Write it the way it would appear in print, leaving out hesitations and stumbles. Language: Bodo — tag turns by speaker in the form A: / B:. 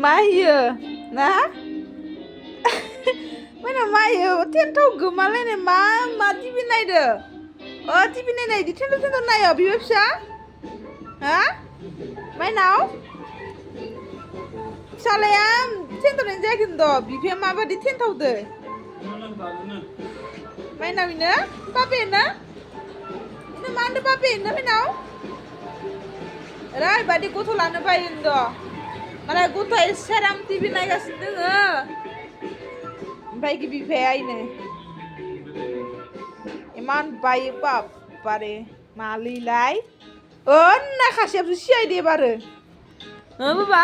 A: मा होयो ना माइना मा होयो टेन्टआव गोमालायनाय मा टिभि नायदो टिभि नायनाय इदि टेन्ट नायो बिबो फिसा हा माइनाव फिसालाया टेन्टआव जायाखै बिफाया माबादि टेन्टआवदो माइनावनो बाबायानो नो मा होनदो बाबायानो माइनाव ओरैबादि गथ' लानो बायो मालाय गथ'आ सेराम टिभि नायगासिनो दोङो ओमफ्राय बिफाया इनो इमान बायो बारे मालैलाय ना खासेयाबो सियायदे बारो हो बाबा